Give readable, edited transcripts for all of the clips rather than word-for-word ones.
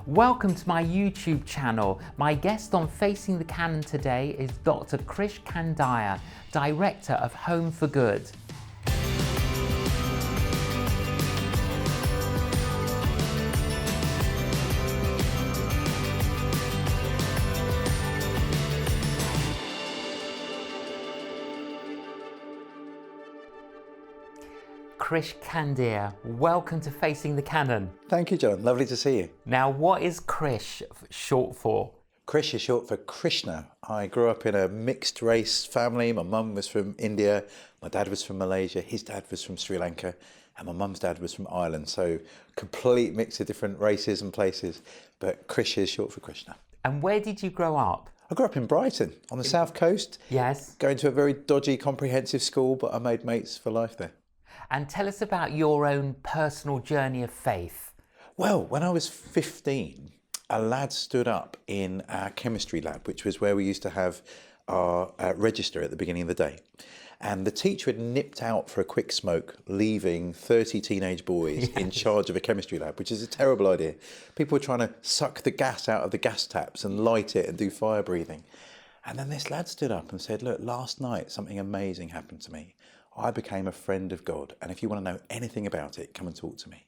Welcome to my YouTube channel. My guest on Facing the Canon today is Dr Krish Kandiah, Director of Home for Good. Krish Kandiah, welcome to Facing the Canon. Thank you, John. Lovely to see you. Now, what is Krish short for? Krish is short for Krishna. I grew up in a mixed race family. My mum was from India, my dad was from Malaysia, his dad was from Sri Lanka, and my mum's dad was from Ireland. So complete mix of different races and places, but Krish is short for Krishna. And where did you grow up? I grew up in Brighton on the south coast. Yes. Going to a very dodgy comprehensive school, but I made mates for life there. And tell us about your own personal journey of faith. Well, when I was 15, a lad stood up in our chemistry lab, which was where we used to have our register at the beginning of the day. And the teacher had nipped out for a quick smoke, leaving 30 teenage boys in charge of a chemistry lab, which is a terrible idea. People were trying to suck the gas out of the gas taps and light it and do fire breathing. And then this lad stood up and said, look, last night something amazing happened to me. I became a friend of God, and if you want to know anything about it, come and talk to me.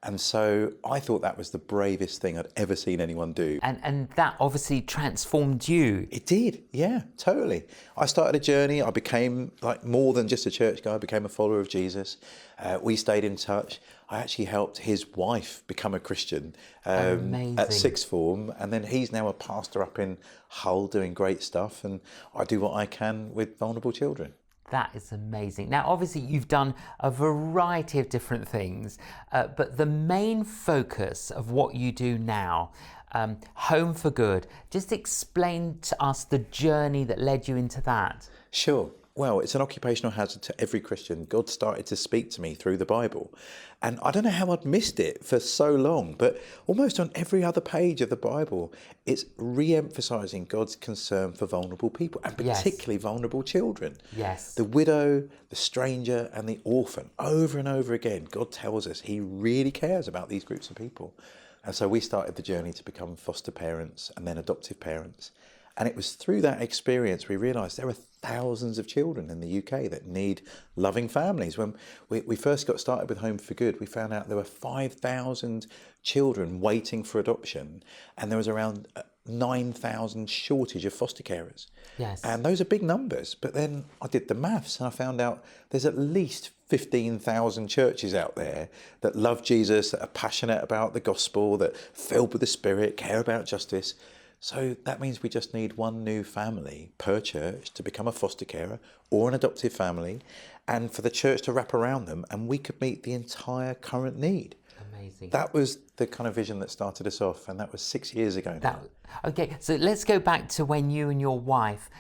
And so I thought that was the bravest thing I'd ever seen anyone do. And that obviously transformed you. It did, yeah, totally. I started a journey. I became like more than just a church guy. I became a follower of Jesus. We stayed in touch. I actually helped his wife become a Christian at sixth form, and then he's now a pastor up in Hull doing great stuff, and I do what I can with vulnerable children. That is amazing. Now, obviously, you've done a variety of different things, but the main focus of what you do now, Home for Good, just explain to us the journey that led you into that. Sure. Well, it's an occupational hazard to every Christian. God started to speak to me through the Bible. And I don't know how I'd missed it for so long, but almost on every other page of the Bible, it's re-emphasising God's concern for vulnerable people, and particularly vulnerable children. Yes. The widow, the stranger, and the orphan. Over and over again, God tells us He really cares about these groups of people. And so we started the journey to become foster parents and then adoptive parents. And it was through that experience we realised there are thousands of children in the UK that need loving families. When we first got started with Home for Good, we found out there were 5,000 children waiting for adoption, and there was around 9,000 shortage of foster carers. Yes. And those are big numbers. But then I did the maths and I found out there's at least 15,000 churches out there that love Jesus, that are passionate about the gospel, that are filled with the Spirit, care about justice. So that means we just need one new family per church to become a foster carer or an adoptive family, and for the church to wrap around them, and we could meet the entire current need. Amazing. That was the kind of vision that started us off, and that was 6 years ago now. Okay, so let's go back to when you and your wife,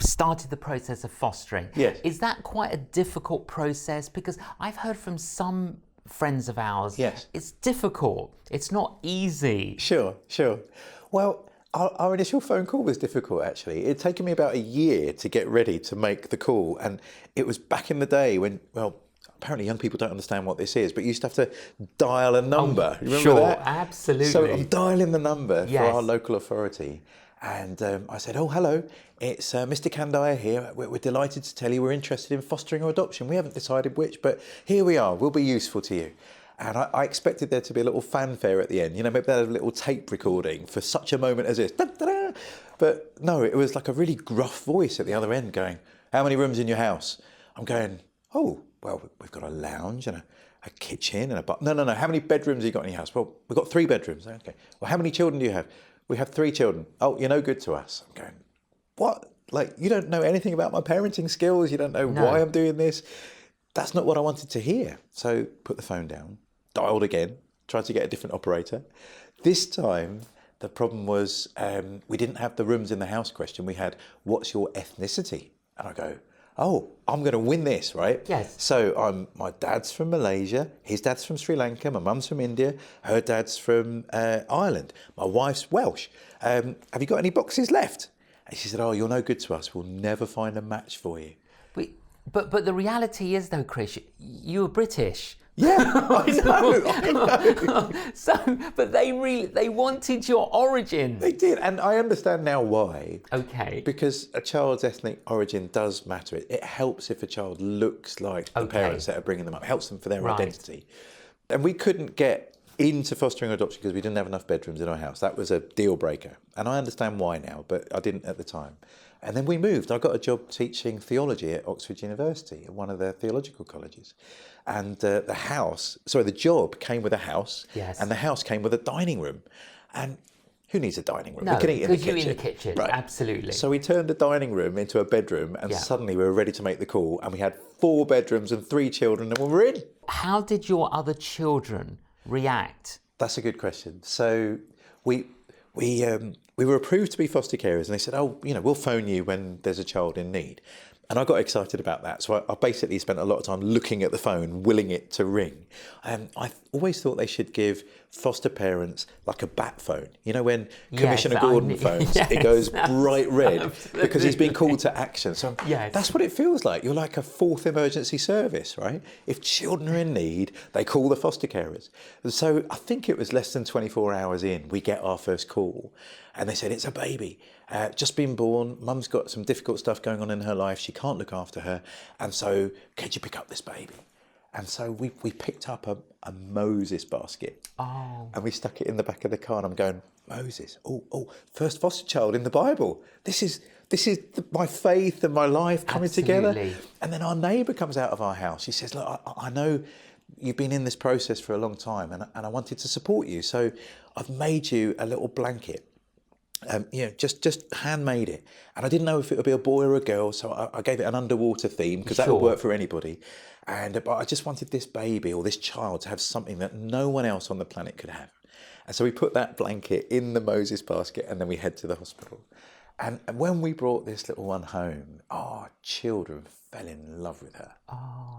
started the process of fostering. Yes. Is that quite a difficult process? Because I've heard from some friends of ours, yes, it's difficult. It's not easy. Sure. Well, our initial phone call was difficult, actually. It had taken me about a year to get ready to make the call. And it was back in the day when, well, apparently young people don't understand what this is, but you used to have to dial a number. You remember sure, that? Absolutely. So I'm dialing the number yes. for our local authority. And I said, oh, hello, it's Mr. Kandiah here. We're delighted to tell you we're interested in fostering or adoption. We haven't decided which, but here we are. We'll be useful to you. And I expected there to be a little fanfare at the end. You know, maybe they had a little tape recording for such a moment as this. Da, da, da. But no, it was like a really gruff voice at the other end going, how many rooms in your house? I'm going, oh, well, we've got a lounge and a kitchen and a bar. No. How many bedrooms have you got in your house? Well, we've got 3 bedrooms. Okay. Well, how many children do you have? We have 3 children. Oh, you're no good to us. I'm going, what? Like, you don't know anything about my parenting skills. You don't know why I'm doing this. That's not what I wanted to hear. So put the phone down, dialed again, tried to get a different operator. This time, the problem was we didn't have the rooms in the house question. We had, what's your ethnicity? And I go, oh, I'm going to win this, right? Yes. So my dad's from Malaysia, his dad's from Sri Lanka, my mum's from India, her dad's from Ireland, my wife's Welsh. Have you got any boxes left? And she said, oh, you're no good to us. We'll never find a match for you. But the reality is, though, Krish, you were British. Yeah, I know. So, but they wanted your origin. They did, and I understand now why. Okay. Because a child's ethnic origin does matter. It helps if a child looks like the parents that are bringing them up. It helps them for their identity. And we couldn't get into fostering or adoption because we didn't have enough bedrooms in our house. That was a deal breaker. And I understand why now, but I didn't at the time. And then we moved. I got a job teaching theology at Oxford University, at one of their theological colleges. And the job came with a house, and the house came with a dining room. And who needs a dining room? No, we can eat in the kitchen. you in the kitchen, right. Absolutely. So we turned the dining room into a bedroom, and suddenly we were ready to make the call. And we had 4 bedrooms and 3 children, and we were in. How did your other children react? That's a good question. So we were approved to be foster carers, and they said, "Oh, we'll phone you when there's a child in need." And I got excited about that. So I basically spent a lot of time looking at the phone, willing it to ring. I always thought they should give foster parents like a bat phone. When Commissioner Gordon phones, it goes bright red because he's been called to action. So that's what it feels like. You're like a 4th emergency service, right? If children are in need, they call the foster carers. And so I think it was less than 24 hours in, we get our first call. And they said, "It's a baby, just been born. Mum's got some difficult stuff going on in her life. She can't look after her. And so could you pick up this baby?" And so we picked up a Moses basket. And we stuck it in the back of the car. And I'm going, Moses, first foster child in the Bible. This is my faith and my life coming together. And then our neighbour comes out of our house. She says, "Look, I know you've been in this process for a long time, and I wanted to support you. So I've made you a little blanket. Just handmade it, and I didn't know if it would be a boy or a girl, so I gave it an underwater theme because that would work for anybody. But I just wanted this baby or this child to have something that no one else on the planet could have. And so we put that blanket in the Moses basket, and then we head to the hospital. And when we brought this little one home, our children fell in love with her.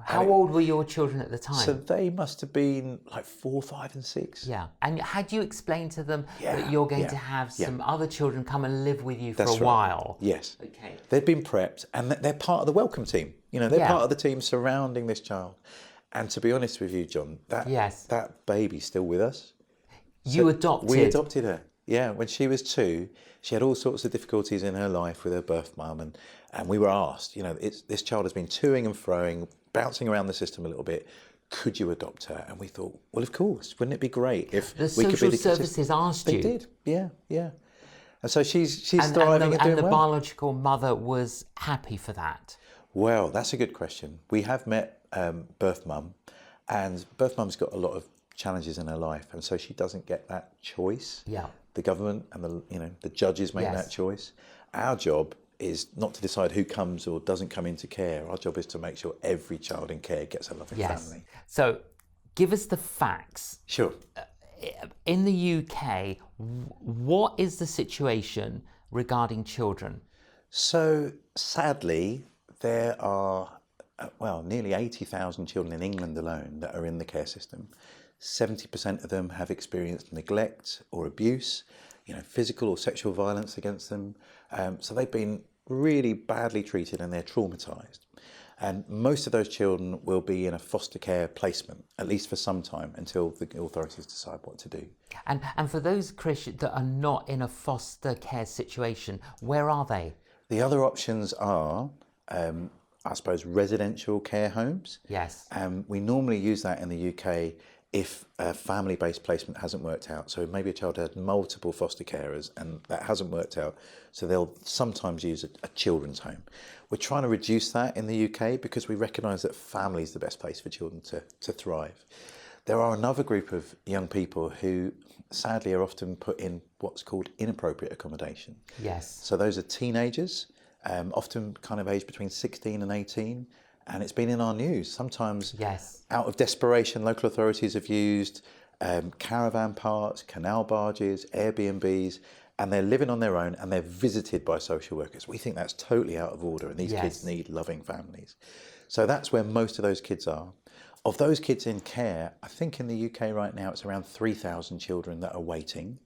How old were your children at the time? So they must have been like 4, 5 and 6. Yeah. And had you explained to them that you're going to have some other children come and live with you for a while? Yes. Okay. They've been prepped, and they're part of the welcome team. They're part of the team surrounding this child. And to be honest with you, John, that baby's still with us. You adopted? We adopted her. Yeah, when she was 2, she had all sorts of difficulties in her life with her birth mum, and we were asked, this child has been toing and froing, bouncing around the system a little bit. Could you adopt her? And we thought, well, of course. Wouldn't it be great if we could be the social services asked you? They did, yeah. And so she's thriving and doing well. And the well. biological mother was happy for that? Well, that's a good question. We have met birth mum, and birth mum's got a lot of challenges in her life, and so she doesn't get that choice. Yeah. The government and the judges make that choice. Our job is not to decide who comes or doesn't come into care. Our job is to make sure every child in care gets a loving family. So give us the facts. Sure. In the UK, what is the situation regarding children? So sadly, there are, nearly 80,000 children in England alone that are in the care system. 70% of them have experienced neglect or abuse, physical or sexual violence against them. So they've been really badly treated and they're traumatised. And most of those children will be in a foster care placement, at least for some time, until the authorities decide what to do. And for those, Krish, that are not in a foster care situation, where are they? The other options are, I suppose, residential care homes. Yes. We normally use that in the UK if a family-based placement hasn't worked out. So maybe a child had multiple foster carers and that hasn't worked out. So they'll sometimes use a children's home. We're trying to reduce that in the UK because we recognise that family is the best place for children to thrive. There are another group of young people who sadly are often put in what's called inappropriate accommodation. Yes. So those are teenagers, often kind of aged between 16 and 18. And it's been in our news. Sometimes out of desperation, local authorities have used caravan parks, canal barges, Airbnbs, and they're living on their own and they're visited by social workers. We think that's totally out of order and these kids need loving families. So that's where most of those kids are. Of those kids in care, I think in the UK right now it's around 3,000 children that are waiting.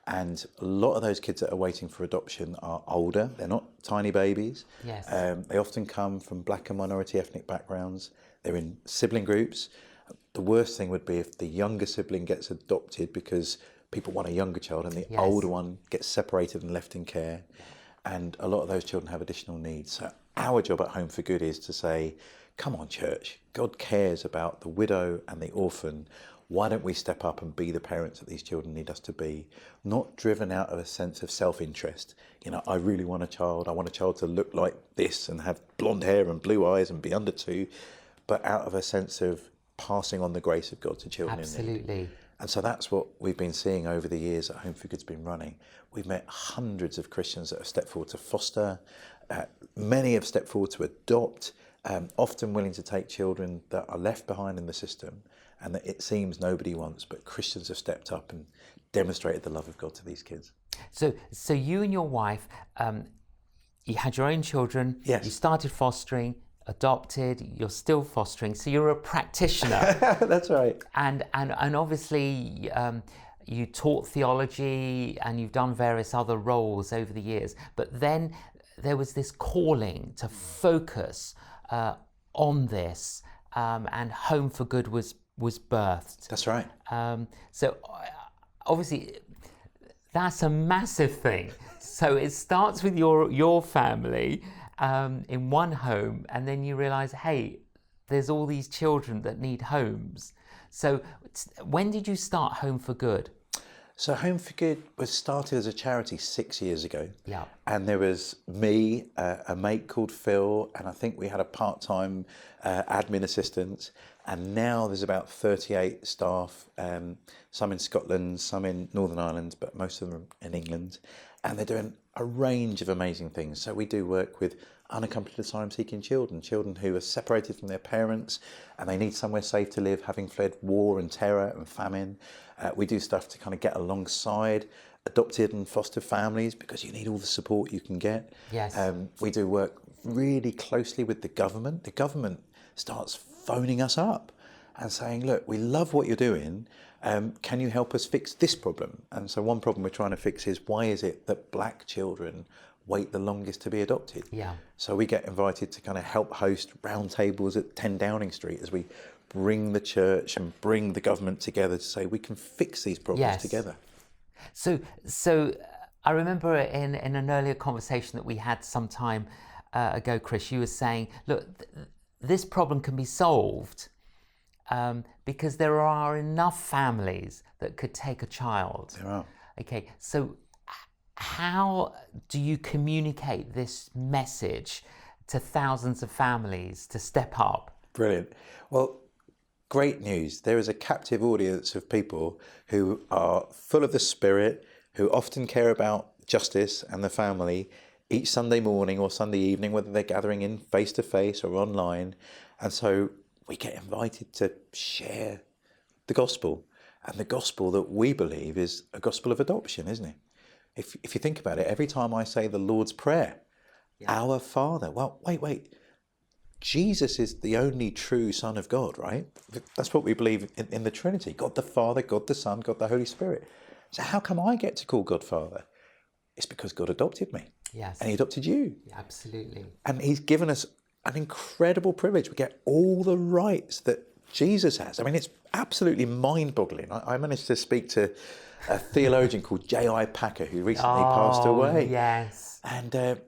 And a lot of those kids that are waiting for adoption are older. They're not tiny babies. Yes. They often come from black and minority ethnic backgrounds. They're in sibling groups. The worst thing would be if the younger sibling gets adopted because people want a younger child, and the Yes. older one gets separated and left in care. And a lot of those children have additional needs. So our job at Home for Good is to say, come on, church, God cares about the widow and the orphan. Why don't we step up and be the parents that these children need us to be? Not driven out of a sense of self-interest. You know, I really want a child. I want a child to look like this and have blonde hair and blue eyes and be under 2, but out of a sense of passing on the grace of God to children in need. Absolutely. And so that's what we've been seeing over the years that Home for Good's been running. We've met hundreds of Christians that have stepped forward to foster. Many have stepped forward to adopt, often willing to take children that are left behind in the system and that it seems nobody wants, but Christians have stepped up and demonstrated the love of God to these kids. So you and your wife, you had your own children. Yes. You started fostering, adopted, you're still fostering, so you're a practitioner. That's right. And obviously you taught theology and you've done various other roles over the years, but then there was this calling to focus on this, and Home for Good was birthed. That's right. So obviously that's a massive thing. So it starts with your family in one home, and then you realize, hey, there's all these children that need homes. So when did you start Home for Good? So Home for Good was started as a charity 6 years ago. Yeah. And there was me, a mate called Phil, and I think we had a part-time admin assistant. And now there's about 38 staff, some in Scotland, some in Northern Ireland, but most of them in England. And they're doing a range of amazing things. So we do work with unaccompanied asylum-seeking children who are separated from their parents and they need somewhere safe to live, having fled war and terror and famine. We do stuff to kind of get alongside adopted and foster families because you need all the support you can get. Yes. We do work really closely with the government. The government starts phoning us up and saying, look, we love what you're doing. Can you help us fix this problem? And so one problem we're trying to fix is, why is it that black children wait the longest to be adopted? Yeah. So we get invited to kind of help host roundtables at 10 Downing Street as we bring the church and bring the government together to say we can fix these problems together. So I remember in an earlier conversation that we had some time ago, Krish, you were saying, look, this problem can be solved because there are enough families that could take a child. There are. Okay, so how do you communicate this message to thousands of families to step up? Brilliant. Well, great news. There is a captive audience of people who are full of the Spirit, who often care about justice and the family each Sunday morning or Sunday evening, whether they're gathering in face-to-face or online. And so we get invited to share the gospel. And the gospel that we believe is a gospel of adoption, isn't it? If you think about it, every time I say the Lord's Prayer, Our Father, well, wait. Jesus is the only true Son of God, right? That's what we believe in the Trinity. God the Father, God the Son, God the Holy Spirit. So how come I get to call God Father? It's because God adopted me. Yes. And he adopted you. Absolutely. And he's given us an incredible privilege. We get all the rights that Jesus has. I mean, it's absolutely mind-boggling. I managed to speak to a theologian called J.I. Packer, who recently passed away. Yes. And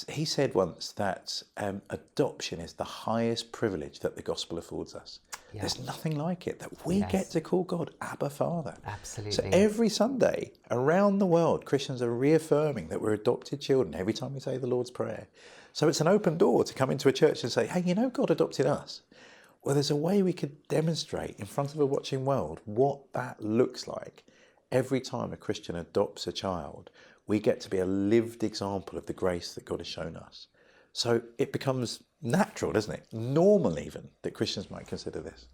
he said once that adoption is the highest privilege that the gospel affords us. Yeah. There's nothing like it, that we get to call God Abba Father. Absolutely. So every Sunday around the world, Christians are reaffirming that we're adopted children every time we say the Lord's Prayer. So it's an open door to come into a church and say, hey, you know, God adopted us. Well, there's a way we could demonstrate in front of a watching world what that looks like. Every time a Christian adopts a child, we get to be a lived example of the grace that God has shown us. So it becomes natural, doesn't it? Normal even, that Christians might consider this.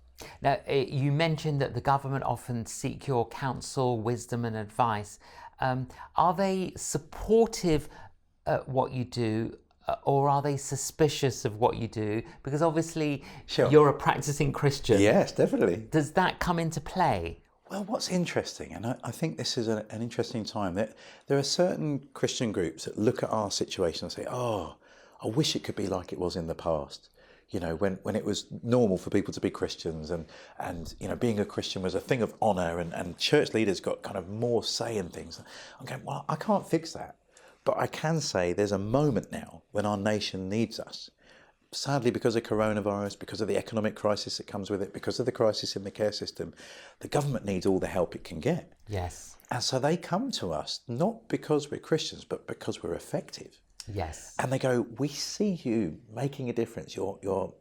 Now, you mentioned that the government often seek your counsel, wisdom and advice. Are they supportive at what you do, or are they suspicious of what you do? Because obviously you're a practicing Christian. Yes, definitely. Does that come into play? Well, what's interesting, and I think this is an interesting time, that there are certain Christian groups that look at our situation and say, oh, I wish it could be like it was in the past. You know, when it was normal for people to be Christians, and you know, being a Christian was a thing of honour, and church leaders got kind of more say in things. I'm going, well, I can't fix that, but I can say there's a moment now when our nation needs us. Sadly, because of coronavirus, because of the economic crisis that comes with it, because of the crisis in the care system, the government needs all the help it can get. Yes. And so they come to us, not because we're Christians, but because we're effective. Yes. And they go, we see you making a difference. You're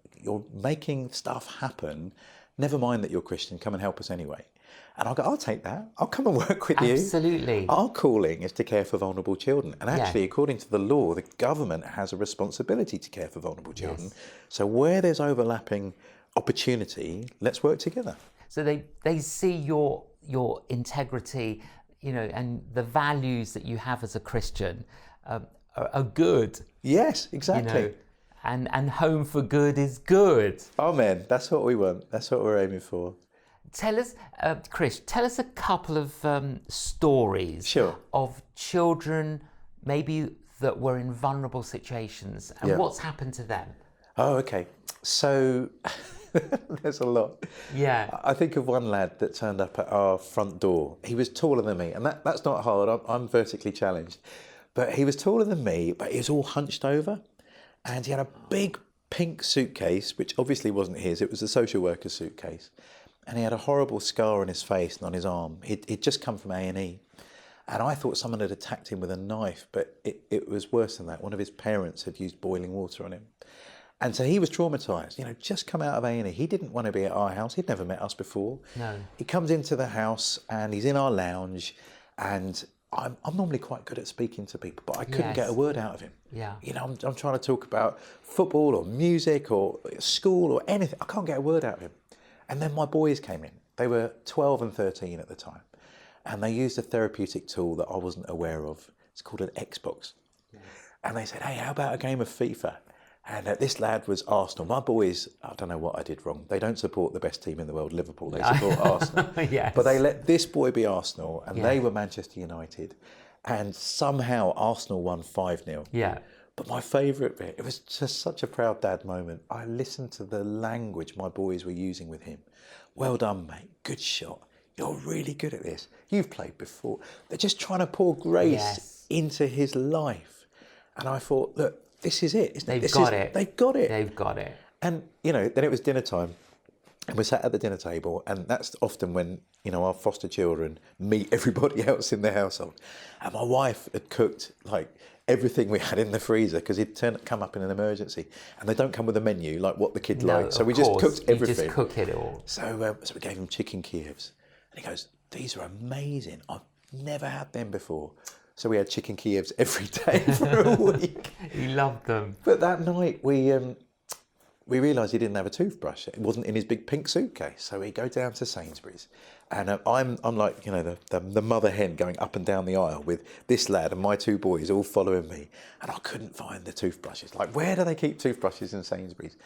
making stuff happen. Never mind that you're Christian, come and help us anyway. And I'll go, I'll take that. I'll come and work with you. Absolutely. Our calling is to care for vulnerable children. And actually, according to the law, the government has a responsibility to care for vulnerable children. Yes. So where there's overlapping opportunity, let's work together. So they see your integrity, you know, and the values that you have as a Christian are good. Yes, exactly. You know, and Home for Good is good. Amen. That's what we want. That's what we're aiming for. Tell us, Krish, tell us a couple of stories Sure. of children maybe that were in vulnerable situations and what's happened to them. Oh, okay. So there's a lot. Yeah. I think of one lad that turned up at our front door. He was taller than me, and that's not hard. I'm vertically challenged. But he was taller than me, but he was all hunched over. And he had a big pink suitcase, which obviously wasn't his. It was a social worker's suitcase. And he had a horrible scar on his face and on his arm. He'd just come from A&E. And I thought someone had attacked him with a knife, but it was worse than that. One of his parents had used boiling water on him. And so he was traumatised, you know, just come out of A&E. He didn't want to be at our house. He'd never met us before. No. He comes into the house and he's in our lounge, and I'm normally quite good at speaking to people, but I couldn't get a word out of him. Yeah. You know, I'm trying to talk about football or music or school or anything. I can't get a word out of him. And then my boys came in. They were 12 and 13 at the time. And they used a therapeutic tool that I wasn't aware of. It's called an Xbox. Yes. And they said, hey, how about a game of FIFA? And this lad was Arsenal. My boys, I don't know what I did wrong. They don't support the best team in the world, Liverpool. They support Arsenal. Yes. But they let this boy be Arsenal, and they were Manchester United. And somehow Arsenal won 5-0. Yeah. But my favourite bit, it was just such a proud dad moment. I listened to the language my boys were using with him. Well done, mate. Good shot. You're really good at this. You've played before. They're just trying to pour grace into his life. And I thought, look, this is it. They've got it. They've got it. They've got it. And, you know, then it was dinner time. And we sat at the dinner table, and that's often when, you know, our foster children meet everybody else in the household. And my wife had cooked, like, everything we had in the freezer, because he'd come up in an emergency. And they don't come with a menu, like what the kids like. So we just cooked everything. You just cook it all. So we gave him chicken Kievs. And he goes, these are amazing. I've never had them before. So we had chicken Kievs every day for a week. He loved them. But that night we realised he didn't have a toothbrush. It wasn't in his big pink suitcase. So we go down to Sainsbury's, and I'm like, you know, the mother hen going up and down the aisle with this lad and my two boys all following me, and I couldn't find the toothbrushes. Like, where do they keep toothbrushes in Sainsbury's?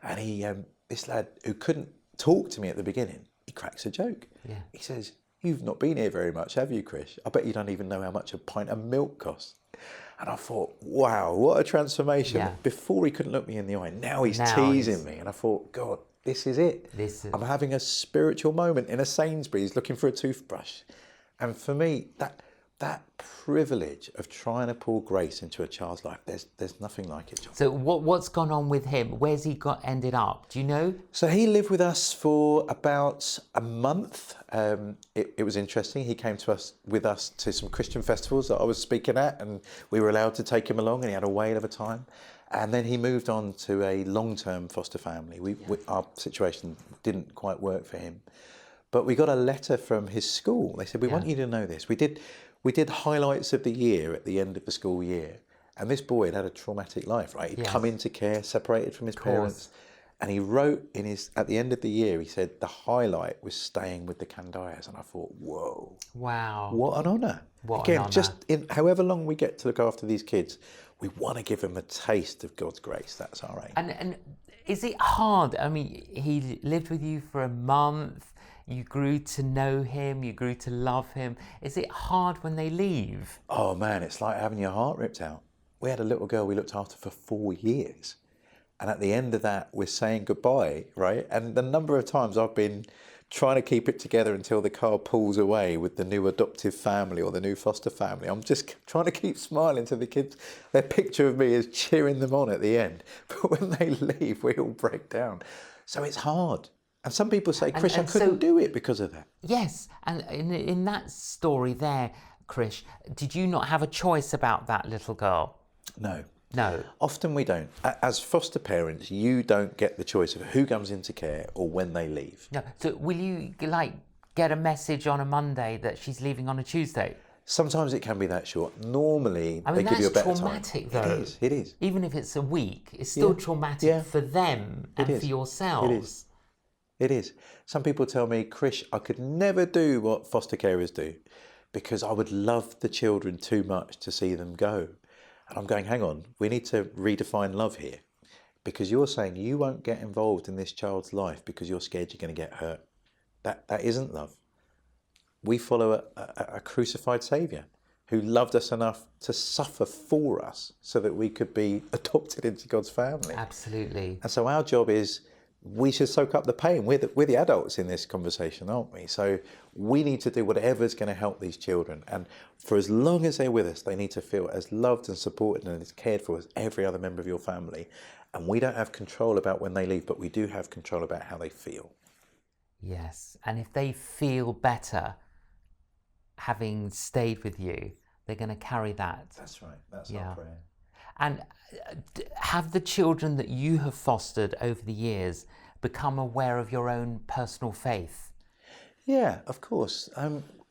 And this lad who couldn't talk to me at the beginning, he cracks a joke. Yeah. He says, "You've not been here very much, have you, Krish? I bet you don't even know how much a pint of milk costs." And I thought, wow, what a transformation. Yeah. Before he couldn't look me in the eye, now he's teasing me. And I thought, God, this is it. I'm having a spiritual moment in a Sainsbury's looking for a toothbrush. And for me, that privilege of trying to pour grace into a child's life, there's nothing like it, John. So what's gone on with him? Where's he ended up? Do you know? So he lived with us for about a month. It was interesting. He came with us to some Christian festivals that I was speaking at, and we were allowed to take him along, and he had a whale of a time. And then he moved on to a long-term foster family. Our situation didn't quite work for him. But we got a letter from his school. They said, we want you to know this. We did highlights of the year at the end of the school year. And this boy had had a traumatic life, right? He'd come into care, separated from his parents. And he wrote at the end of the year, he said, the highlight was staying with the Kandiahs. And I thought, whoa. Wow. What an honour. Again, just in however long we get to look after these kids, we want to give them a taste of God's grace. That's our aim. And is it hard? I mean, he lived with you for a month. You grew to know him, you grew to love him. Is it hard when they leave? Oh man, it's like having your heart ripped out. We had a little girl we looked after for 4 years. And at the end of that, we're saying goodbye, right? And the number of times I've been trying to keep it together until the car pulls away with the new adoptive family or the new foster family. I'm just trying to keep smiling to the kids. Their picture of me is cheering them on at the end. But when they leave, we all break down. So it's hard. And some people say, Krish, I couldn't do it because of that. Yes, and in that story there, Krish, did you not have a choice about that little girl? No. No. Often we don't. As foster parents, you don't get the choice of who comes into care or when they leave. No. So will you get a message on a Monday that she's leaving on a Tuesday? Sometimes it can be that short. Normally, they give you a better time. That's traumatic, though. It is. Even if it's a week, it's still traumatic for them and for yourselves. It is. Some people tell me, Krish, I could never do what foster carers do because I would love the children too much to see them go. And I'm going, hang on, we need to redefine love here, because you're saying you won't get involved in this child's life because you're scared you're going to get hurt. That isn't love. We follow a crucified Saviour who loved us enough to suffer for us so that we could be adopted into God's family. Absolutely. And so our job is, we should soak up the pain. We're the adults in this conversation, aren't we? So we need to do whatever's going to help these children. And for as long as they're with us, they need to feel as loved and supported and as cared for as every other member of your family. And we don't have control about when they leave, but we do have control about how they feel. Yes. And if they feel better having stayed with you, they're going to carry that. That's right. That's our prayer. And have the children that you have fostered over the years become aware of your own personal faith? Yeah, of course.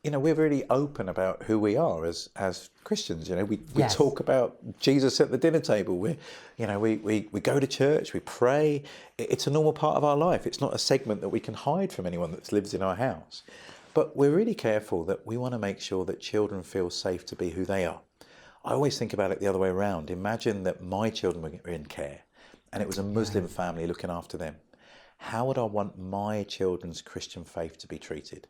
We're really open about who we are as Christians. We talk about Jesus at the dinner table. We go to church, we pray. It's a normal part of our life. It's not a segment that we can hide from anyone that lives in our house. But we're really careful that we want to make sure that children feel safe to be who they are. I always think about it the other way around. Imagine that my children were in care and it was a Muslim family looking after them. How would I want my children's Christian faith to be treated?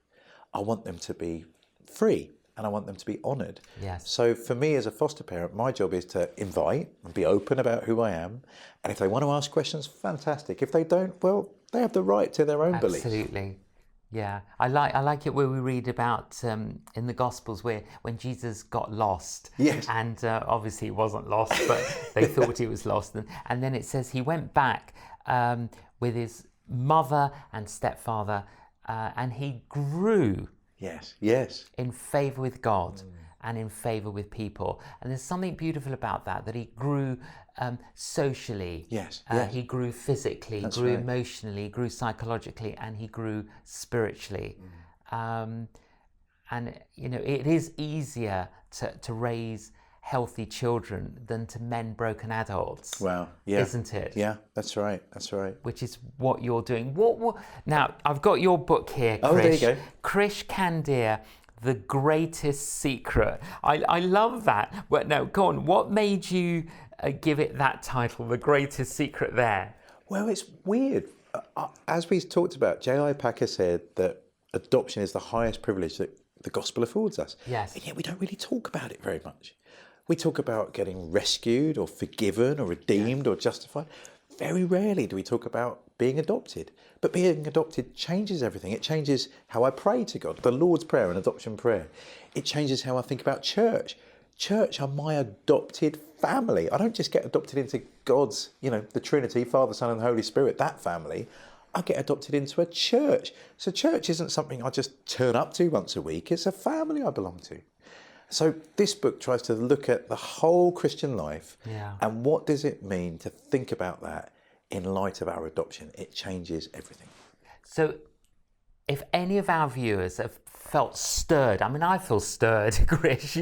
I want them to be free and I want them to be honoured. Yes. So for me as a foster parent, my job is to invite and be open about who I am. And if they want to ask questions, fantastic. If they don't, well, they have the right to their own beliefs. Absolutely. Yeah, I like it where we read about in the Gospels when Jesus got lost. Yes. And obviously he wasn't lost, but they thought he was lost. And then it says he went back with his mother and stepfather and he grew. Yes. In favour with God and in favour with people. And there's something beautiful about that he grew socially. Yes. He grew physically, That's grew right. emotionally, grew psychologically, and he grew spiritually. And it is easier to raise healthy children than to mend broken adults. Wow. Yeah. Isn't it? Yeah, that's right. Which is what you're doing. What now, I've got your book here, Krish. Oh, there you go. Krish Kandiah, The Greatest Secret. I love that. Well, now, go on. What made you give it that title, The Greatest Secret, there? Well, it's weird. As we talked about, J.I. Packer said that adoption is the highest privilege that the gospel affords us. Yes. And yet we don't really talk about it very much. We talk about getting rescued or forgiven or redeemed or justified. Very rarely do we talk about being adopted. But being adopted changes everything. It changes how I pray to God. The Lord's Prayer and adoption prayer. It changes how I think about church. Church are my adopted family. I don't just get adopted into God's, the Trinity, Father, Son and Holy Spirit, that family. I get adopted into a church. So church isn't something I just turn up to once a week. It's a family I belong to. So this book tries to look at the whole Christian life and what does it mean to think about that in light of our adoption. It changes everything. So if any of our viewers have felt stirred, I mean, I feel stirred, Krish,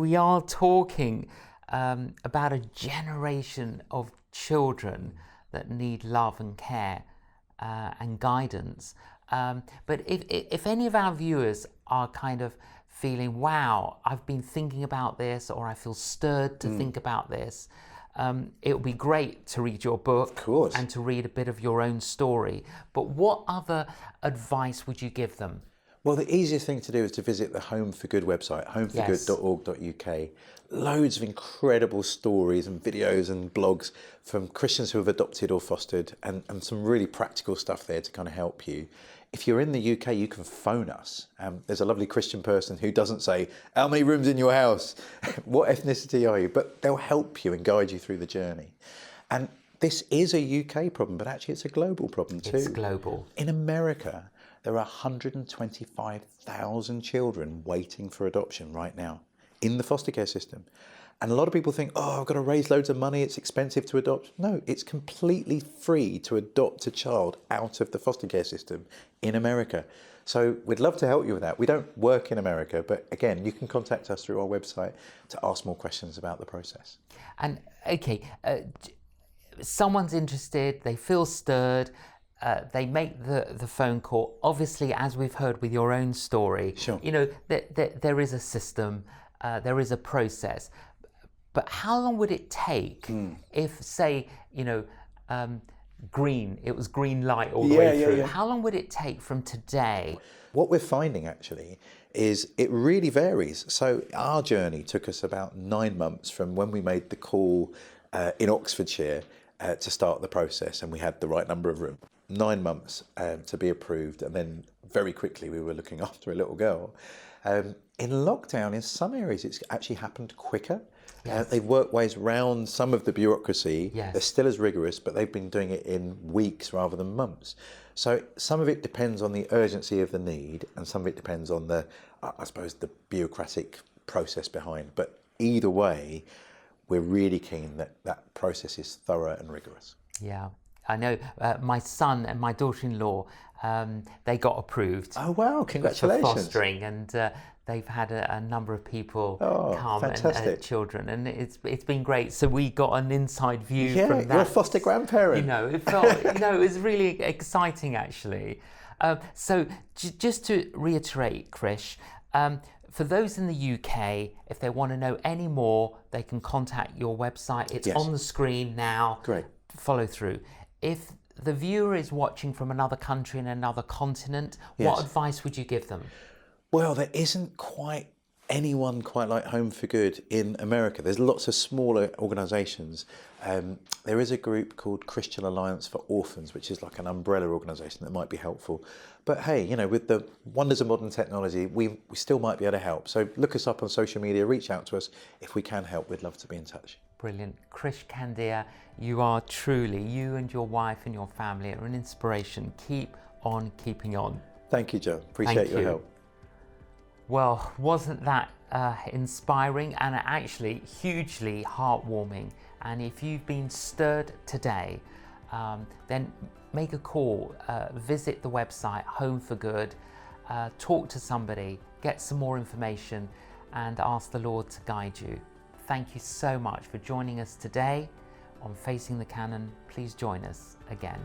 we are talking about a generation of children that need love and care and guidance. But if any of our viewers are kind of feeling, wow, I've been thinking about this, or I feel stirred to think about this, it would be great to read your book, of course, and to read a bit of your own story. But what other advice would you give them? Well, the easiest thing to do is to visit the Home for Good website, homeforgood.org.uk. Loads of incredible stories and videos and blogs from Christians who have adopted or fostered, and some really practical stuff there to kind of help you. If you're in the UK, you can phone us. There's a lovely Christian person who doesn't say, how many rooms in your house? What ethnicity are you? But they'll help you and guide you through the journey. And this is a UK problem, but actually it's a global problem too. It's global. In America, there are 125,000 children waiting for adoption right now in the foster care system. And a lot of people think, oh, I've got to raise loads of money, it's expensive to adopt. No, it's completely free to adopt a child out of the foster care system in America. So we'd love to help you with that. We don't work in America, but again, you can contact us through our website to ask more questions about the process. And okay, someone's interested, they feel stirred, they make the phone call. Obviously, as we've heard with your own story, Sure. you know, there is a system, there is a process. But how long would it take if, say, you know, it was green light all the way through? How long would it take from today? What we're finding actually is it really varies. So our journey took us about 9 months from when we made the call in Oxfordshire to start the process, and we had the right number of rooms. 9 months to be approved, and then very quickly we were looking after a little girl. In lockdown, in some areas, it's actually happened quicker. Yes. They've worked ways around some of the bureaucracy. Yes. They're still as rigorous, but they've been doing it in weeks rather than months. So some of it depends on the urgency of the need, and some of it depends on the, I suppose, the bureaucratic process behind. But either way, we're really keen that that process is thorough and rigorous. Yeah, I know my son and my daughter-in-law, they got approved. Oh wow, congratulations. For fostering, and they've had a number of people come, and children, and it's been great. So we got an inside view from that. You're a foster grandparent. You know, it felt, you know, it was really exciting actually. So just to reiterate, Krish, for those in the UK, if they want to know any more, they can contact your website. It's on the screen now. Great. Follow through. If the viewer is watching from another country and another continent, what advice would you give them? Well, there isn't quite anyone quite like Home for Good in America. There's lots of smaller organisations. There is a group called Christian Alliance for Orphans, which is like an umbrella organisation that might be helpful. But hey, you know, with the wonders of modern technology, we still might be able to help. So look us up on social media, reach out to us. If we can help, we'd love to be in touch. Brilliant. Krish Kandiah, you are truly, you and your wife and your family are an inspiration. Keep on keeping on. Thank you, Joe. Appreciate your help. Well, wasn't that inspiring and actually hugely heartwarming? And if you've been stirred today, then make a call, visit the website Home for Good, talk to somebody, get some more information, and ask the Lord to guide you. Thank you so much for joining us today on Facing the Canon. Please join us again.